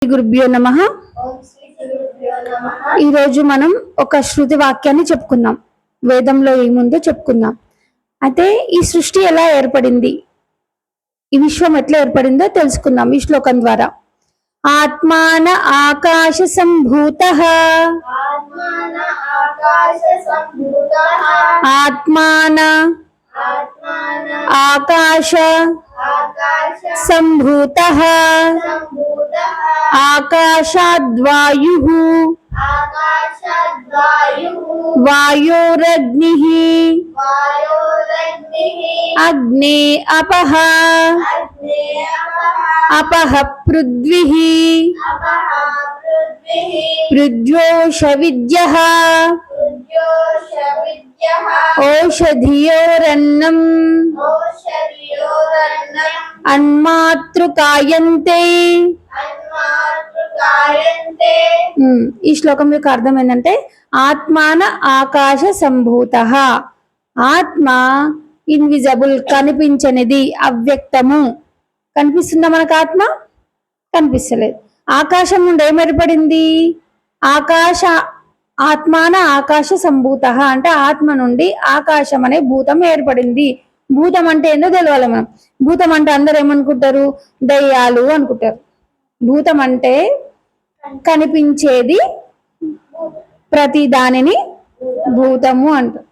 గురుభ్యో నమః. ఈరోజు మనం ఒక శృతి వాక్యాన్ని చెప్పుకుందాం. వేదంలో ఏముందో చెప్పుకుందాం. అయితే ఈ సృష్టి ఎలా ఏర్పడింది, ఈ విశ్వం ఎట్లా ఏర్పడిందో తెలుసుకుందాం ఈ శ్లోకం ద్వారా. ఆత్మాన ఆకాశ సంభూతః, ఆత్మాన ఆకాశ సంభూతః, ఆకాశాద్వాయుః వాయోరగ్నిః అగ్నే అపః అపః పృథ్వీః పృథ్వ్యోష విద్యః ఓషధియోరన్నం అన్మాతృకాయంతే. ఈ శ్లోకం యొక్క అర్థం ఏంటంటే ఆత్మాన ఆకాశ సంభూతః, ఆత్మ ఇన్విజిబుల్, కనిపించనిది, అవ్యక్తము. కనిపిస్తుందా మనకు ఆత్మ? కనిపిస్తలేదు. ఆకాశం నుండి ఏర్పడింది? ఆత్మాన ఆకాశ సంభూతః అంటే ఆత్మ నుండి ఆకాశం అనే భూతం ఏర్పడింది. భూతం అంటే ఏందో తెలియాలి మనం. భూతం అంటే అందరు ఏమనుకుంటారు? దయ్యాలు అనుకుంటారు. భూతం అంటే కనిపించేది, ప్రతి దానిని భూతము అంటారు.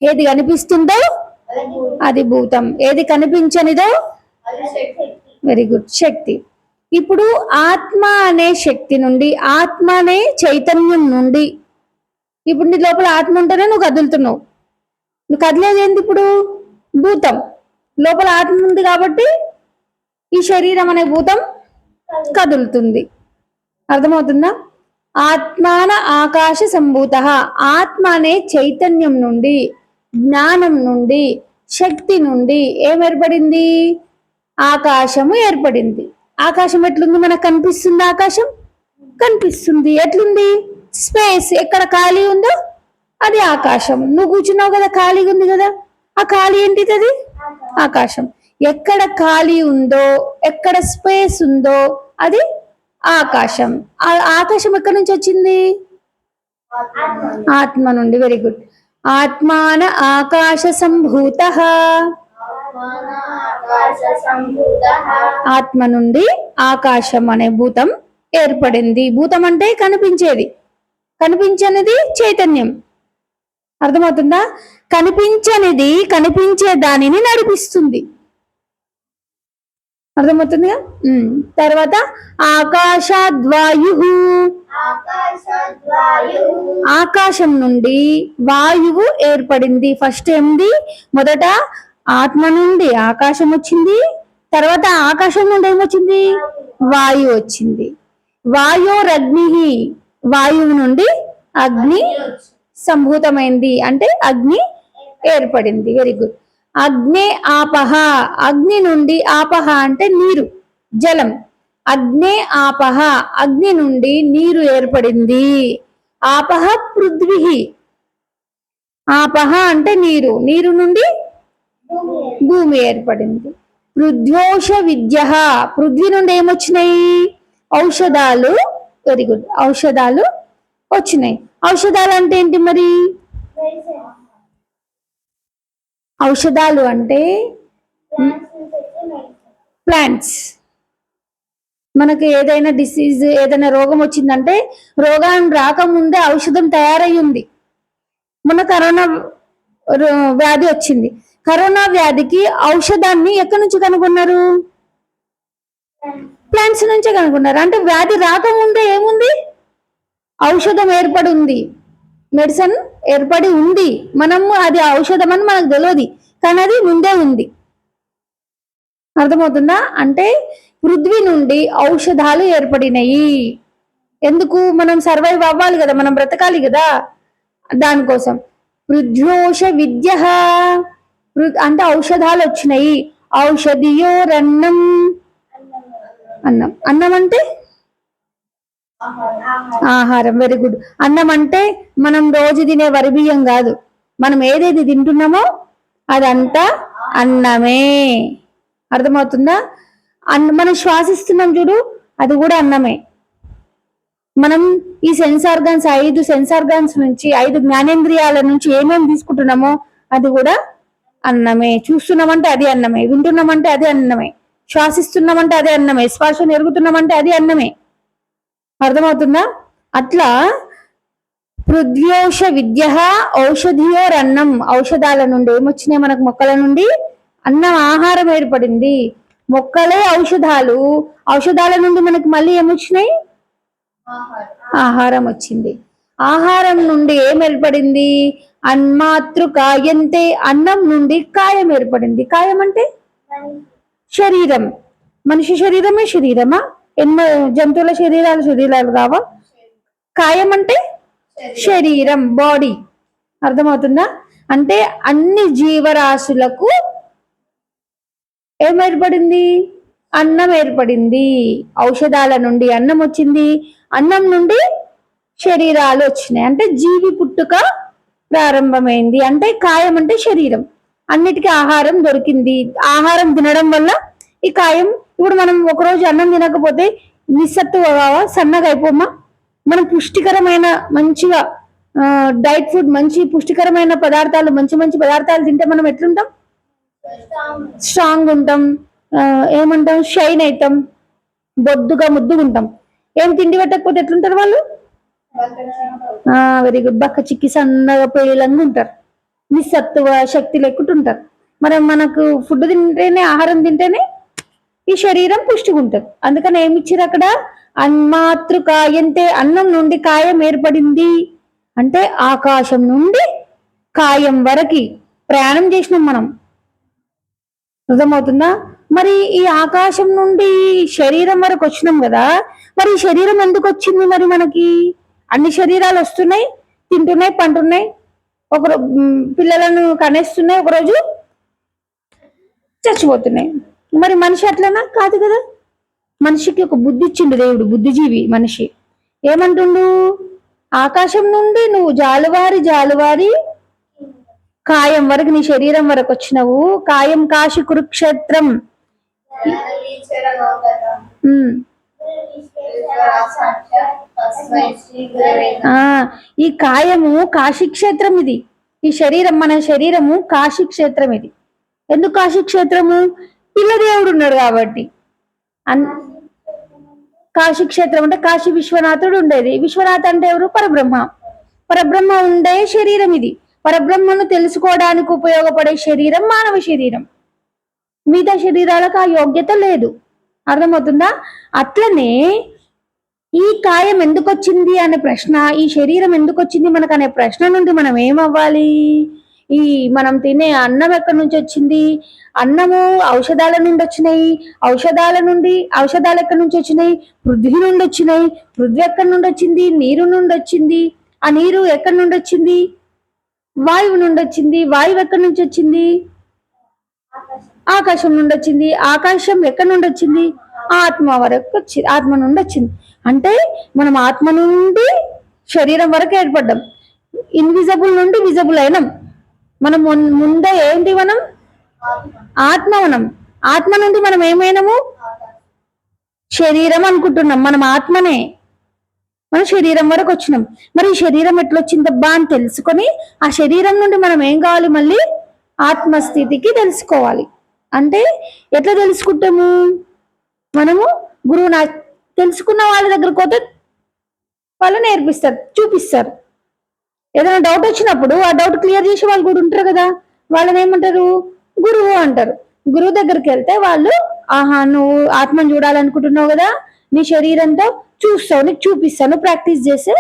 ఏది కనిపిస్తుందో అది భూతం, ఏది కనిపించనిదో వెరీ గుడ్ శక్తి. ఇప్పుడు ఆత్మ అనే శక్తి నుండి, ఆత్మ అనే చైతన్యం నుండి, ఇప్పుడు నీ లోపల ఆత్మ ఉంటేనే నువ్వు కదులుతున్నావు. నువ్వు కదిలేదు ఏంటి? ఇప్పుడు భూతం లోపల ఆత్మ ఉంది కాబట్టి ఈ శరీరం అనే భూతం కదులుతుంది. అర్థమవుతుందా? ఆత్మాన ఆకాశ సంభూతః, ఆత్మ అనే చైతన్యం నుండి, జ్ఞానం నుండి, శక్తి నుండి ఏర్పడింది? ఆకాశము ఏర్పడింది. ఆకాశం ఎట్లుంది? మనకు కనిపిస్తుంది. ఆకాశం కనిపిస్తుంది. ఎట్లుంది? స్పేస్. ఎక్కడ ఖాళీ ఉందో అది ఆకాశం. నువ్వు కూర్చున్నావు కదా, ఖాళీగా ఉంది కదా, ఆ ఖాళీ ఏంటిది? అది ఆకాశం. ఎక్కడ ఖాళీ ఉందో, ఎక్కడ స్పేస్ ఉందో అది ఆకాశం. ఆకాశం ఎక్కడి నుంచి వచ్చింది? ఆత్మ నుండి. Very good. ఆత్మాన ఆకాశ సంభూతః, ఆత్మ నుండి ఆకాశం అనే భూతం ఏర్పడింది. భూతం అంటే కనిపించేది, కనిపించనిది చైతన్యం. అర్థమవుతుందా? కనిపించనిది కనిపించే దానిని నడిపిస్తుంది. అర్థమవుతుందిగా? తర్వాత ఆకాశాద్వాయుః, ఆకాశం నుండి వాయువు ఏర్పడింది. ఫస్ట్ ఏంది? మొదట ఆత్మ నుండి ఆకాశం వచ్చింది, తర్వాత ఆకాశం నుండి ఏమొచ్చింది? వాయువు వచ్చింది. వాయోరగ్నిః, వాయువు నుండి అగ్ని సంభూతమైంది అంటే అగ్ని ఏర్పడింది. Very good. అగ్నే ఆపహ, అగ్ని నుండి, ఆపహ అంటే నీరు, జలం. అగ్నే ఆపహ, అగ్ని నుండి నీరు ఏర్పడింది. ఆపహ పృథ్వీః, ఆపహ అంటే నీరు, నీరు నుండి భూమి ఏర్పడింది. పృథ్వ్యోష విద్యః, పృథ్వీ నుండి ఏమొచ్చినాయి? ఔషధాలు. Very good. ఔషధాలు వచ్చినాయి. ఔషధాలు అంటే ఏంటి మరి? ఔషధాలు అంటే ప్లాంట్స్. మనకు ఏదైనా డిసీజ్, ఏదైనా రోగం వచ్చిందంటే రోగాన్ని రాకముందే ఔషధం తయారయ్యింది. మొన్న కరోనా వ్యాధి వచ్చింది. కరోనా వ్యాధికి ఔషధాన్ని ఎక్కడి నుంచి కనుగొన్నారు? ప్లాంట్స్ నుంచే కనుగొన్నారు. అంటే వ్యాధి రాకముందే ఏముంది? ఔషధం ఏర్పడి ఉంది, మెడిసిన్ ఏర్పడి ఉంది. మనము అది ఔషధం అని మనకు తెలియదు, కానీ అది ముందే ఉంది. అర్థమవుతుందా? అంటే పృథ్వీ నుండి ఔషధాలు ఏర్పడినాయి. ఎందుకు? మనం సర్వైవ్ అవ్వాలి కదా, మనం బ్రతకాలి కదా, దానికోసం. పృథ్వ్యోష విద్యః అంటే ఔషధాలు వచ్చినాయి. ఔషధియోరన్నం, అన్నం. అన్నం అంటే ఆహారం. Very good. అన్నం అంటే మనం రోజు తినే వరి బియ్యం కాదు. మనం ఏదేది తింటున్నామో అదంతా అన్నమే. అర్థమవుతుందా? మనం శ్వాసిస్తున్నాం చూడు, అది కూడా అన్నమే. మనం ఈ ఐదు సెన్స్ ఆర్గాన్స్ నుంచి, 5 జ్ఞానేంద్రియాల నుంచి ఏమేమి తీసుకుంటున్నామో అది కూడా అన్నమే. చూస్తున్నామంటే అది అన్నమే, వింటున్నామంటే అది అన్నమే, శ్వాసిస్తున్నామంటే అదే అన్నమే, శ్వాస ఎరుగుతున్నామంటే అది అన్నమే. అర్థమవుతుందా? అట్లా పృథ్వ్యోష విద్య ఔషధియోరన్నం. ఔషధాల నుండి ఏమొచ్చినాయి మనకు? మొక్కల నుండి అన్నం, ఆహారం ఏర్పడింది. మొక్కలే ఔషధాలు, ఔషధాల నుండి మనకు మళ్ళీ ఏమొచ్చినాయి? ఆహారం వచ్చింది. ఆహారం నుండి ఏం ఏర్పడింది? అన్మాతృ కాయంతే. అన్నం నుండి కాయం ఏర్పడింది. కాయం అంటే శరీరం. మనిషి శరీరమే శరీరమా? ఎన్నో జంతువుల శరీరాలు కావా? కాయం అంటే శరీరం, బాడీ. అర్థమవుతుందా? అంటే అన్ని జీవరాశులకు ఏం ఏర్పడింది? అన్నం ఏర్పడింది. ఔషధాల నుండి అన్నం వచ్చింది, అన్నం నుండి శరీరాలు వచ్చినాయి. అంటే జీవి పుట్టుక ప్రారంభమైంది. అంటే కాయం అంటే శరీరం. అన్నిటికీ ఆహారం దొరికింది. ఆహారం తినడం వల్ల ఈ కాయం. ఇప్పుడు మనం ఒకరోజు అన్నం తినకపోతే నిస్సత్తుగా సన్నగా అయిపోమా? మనం పుష్టికరమైన మంచిగా డైట్ ఫుడ్, మంచి పుష్టికరమైన పదార్థాలు, మంచి మంచి పదార్థాలు తింటే మనం ఎట్లుంటాం? స్ట్రాంగ్ ఉంటాం. ఏమంటాం? షైన్ అవుతాం, బొద్దుగా ముద్దుగా ఉంటాం. ఏం తిండి పెట్టకపోతే ఎట్లుంటారు వాళ్ళు? Very good. బక్క చిక్కి సన్నగా పేలంగా ఉంటారు, నిస్సత్తువ శక్తి లేకుంటుంటారు. మరి మనకు ఫుడ్ తింటేనే, ఆహారం తింటేనే ఈ శరీరం పుష్టిగా ఉంటుంది. అందుకని ఏమి ఇచ్చారు అక్కడ? అన్మాతృ కాయంతే. అన్నం నుండి కాయం ఏర్పడింది. అంటే ఆకాశం నుండి కాయం వరకు ప్రయాణం చేసినాం మనం. అర్థమవుతుందా? మరి ఈ ఆకాశం నుండి శరీరం వరకు వచ్చినాం కదా, మరి ఈ శరీరం ఎందుకు వచ్చింది? మరి మనకి అన్ని శరీరాలు వస్తున్నాయి, తింటున్నాయి, పంటున్నాయి, ఒకరు పిల్లలను కనేస్తున్నాయి, ఒకరోజు చచ్చిపోతున్నాయి. మరి మనిషి అట్లనా? కాదు కదా. మనిషికి ఒక బుద్ధి ఇచ్చిండు దేవుడు, బుద్ధిజీవి మనిషి. ఏమంటుండు? ఆకాశం నుండి నువ్వు జాలువారి జాలువారి కాయం వరకు, నీ శరీరం వరకు వచ్చినవు. కాయం కాశి కురుక్షేత్రం. ఈ కాయము కాశీక్షేత్రం. ఇది ఈ శరీరం, మన శరీరము కాశీక్షేత్రం. ఇది ఎందుకు కాశీక్షేత్రము? పిల్ల దేవుడు ఉన్నాడు కాబట్టి. కాశీక్షేత్రం అంటే కాశీ విశ్వనాథుడు ఉండేది. విశ్వనాథ్ అంటే ఎవరు? పరబ్రహ్మ. పరబ్రహ్మ ఉండే శరీరం ఇది. పరబ్రహ్మను తెలుసుకోవడానికి ఉపయోగపడే శరీరం మానవ శరీరం. మిగతా శరీరాలకు ఆ యోగ్యత లేదు. అర్థమవుతుందా? అట్లనే ఈ కాయం ఎందుకు వచ్చింది అనే ప్రశ్న, ఈ శరీరం ఎందుకు వచ్చింది మనకు అనే ప్రశ్న నుండి మనం ఏమవ్వాలి? ఈ మనం తినే అన్నం ఎక్కడి నుంచి వచ్చింది? అన్నము ఔషధాల నుండి వచ్చినాయి. ఔషధాలు ఎక్కడి నుంచి వచ్చినాయి? పృథ్వీ నుండి వచ్చినాయి. పృథ్వీ ఎక్కడి నుండి వచ్చింది? నీరు నుండి వచ్చింది. ఆ నీరు ఎక్కడి నుండి వచ్చింది? వాయువు నుండి వచ్చింది. వాయువు ఎక్కడి నుంచి వచ్చింది? ఆకాశం నుండి వచ్చింది. ఆకాశం ఎక్కడి నుండి వచ్చింది? ఆత్మ వరకు వచ్చింది, ఆత్మ నుండి వచ్చింది. అంటే మనం ఆత్మ నుండి శరీరం వరకు ఏర్పడ్డాం. ఇన్విజిబుల్ నుండి విజిబుల్ అయినాం. మనం ముందే ఏంటి? మనం ఆత్మ. మనం ఆత్మ నుండి మనం ఏమైనాము? శరీరం అనుకుంటున్నాం. మనం ఆత్మనే. మనం శరీరం వరకు వచ్చినాం. మరి ఈ శరీరం ఎట్లొచ్చిందబ్బా అని తెలుసుకొని ఆ శరీరం నుండి మనం ఏం కావాలి? మళ్ళీ ఆత్మస్థితికి తెలుసుకోవాలి. అంటే ఎట్లా తెలుసుకుంటాము? మనము గురువు తెలుసుకున్న వాళ్ళ దగ్గరకు పోతే వాళ్ళు నేర్పిస్తారు, చూపిస్తారు. ఏదైనా డౌట్ వచ్చినప్పుడు ఆ డౌట్ క్లియర్ చేసే వాళ్ళు కూడా ఉంటారు కదా, వాళ్ళని ఏమంటారు? గురువు అంటారు. గురువు దగ్గరికి వెళ్తే వాళ్ళు, ఆహా నువ్వు ఆత్మను చూడాలనుకుంటున్నావు కదా, నీ శరీరంతో చూస్తావు, నీకు చూపిస్తాను, ప్రాక్టీస్ చేస్తే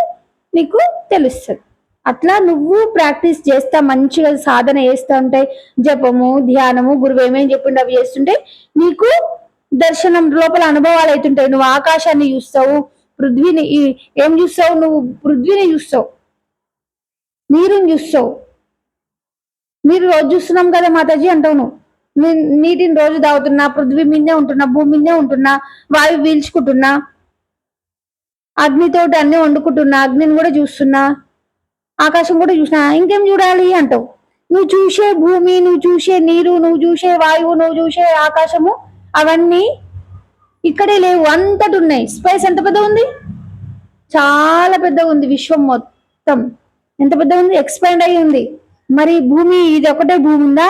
నీకు తెలుస్తుంది. అట్లా నువ్వు ప్రాక్టీస్ చేస్తా, మంచిగా సాధన చేస్తూ ఉంటే, జపము, ధ్యానము, గురువు ఏమేమి చెప్పిండు అవి చేస్తుంటే నీకు దర్శనం లోపల అనుభవాలు అవుతుంటాయి. నువ్వు ఆకాశాన్ని చూస్తావు, పృథ్వీని ఏం చూస్తావు? నువ్వు పృథ్వీని చూస్తావు, నీరుని చూస్తావు. నీరు రోజు చూస్తున్నాం కదా మాతాజీ అంటావు. నువ్వు నీటిని రోజు తాగుతున్నా, పృథ్వీ మీదే ఉంటున్నా, భూమి మీదే ఉంటున్నా, వాయువు పీల్చుకుంటున్నా, అగ్నితోటి అన్ని వండుకుంటున్నా, అగ్నిని కూడా చూస్తున్నా, ఆకాశం కూడా చూసినా, ఇంకేం చూడాలి అంటావు. నువ్వు చూసే భూమి, నువ్వు చూసే నీరు, నువ్వు చూసే వాయువు, నువ్వు చూసే ఆకాశము, అవన్నీ ఇక్కడే లేవు, అంతటి ఉన్నాయి. స్పేస్ ఎంత పెద్ద ఉంది, చాలా పెద్దగా ఉంది. విశ్వం మొత్తం ఎంత పెద్దగా ఉంది, ఎక్స్పాండ్ అయ్యి ఉంది. మరి భూమి ఇది ఒకటే భూమి ఉందా,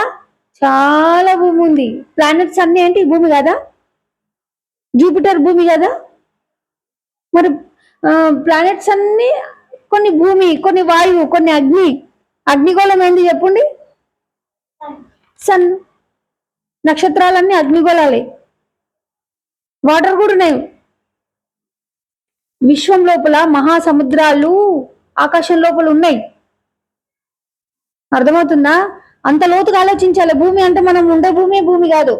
చాలా భూమి ఉంది. ప్లానెట్స్ అన్ని ఏంటి భూమి కదా, జూపిటర్ భూమి కదా. మరి ప్లానెట్స్ అన్ని కొన్ని భూమి, కొన్ని వాయువు, కొన్ని అగ్ని. అగ్నిగోళం ఏంటి చెప్పండి, సన్. నక్షత్రాలన్నీ అగ్నిగోళాలే. వాటర్ కూడా ఉన్నాయి. విశ్వం లోపల మహాసముద్రాలు ఆకాశం లోపల ఉన్నాయి. అర్థమవుతుందా? అంత లోతుగా ఆలోచించాలి. భూమి అంటే మనం ఉండే భూమి కాదు.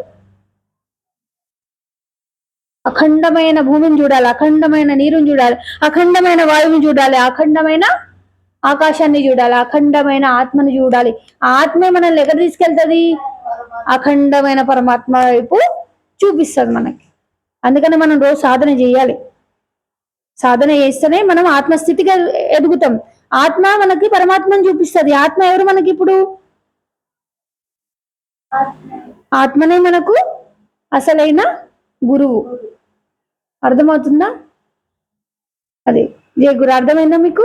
అఖండమైన భూమిని చూడాలి, అఖండమైన నీరుని చూడాలి, అఖండమైన వాయువుని చూడాలి, అఖండమైన ఆకాశాన్ని చూడాలి, అఖండమైన ఆత్మని చూడాలి. ఆ ఆత్మే మనల్ని ఎక్కడ తీసుకెళ్తుంది, అఖండమైన పరమాత్మ వైపు చూపిస్తుంది మనకి. అందుకని మనం రోజు సాధన చేయాలి. సాధన చేస్తేనే మనం ఆత్మస్థితిగా ఎదుగుతాం. ఆత్మ మనకి పరమాత్మను చూపిస్తుంది. ఆత్మ ఎవరు మనకి ఇప్పుడు, ఆత్మనే మనకు అసలైన గురువు. అర్థమవుతుందా? అదే జయ గురు. అర్థమైందా మీకు?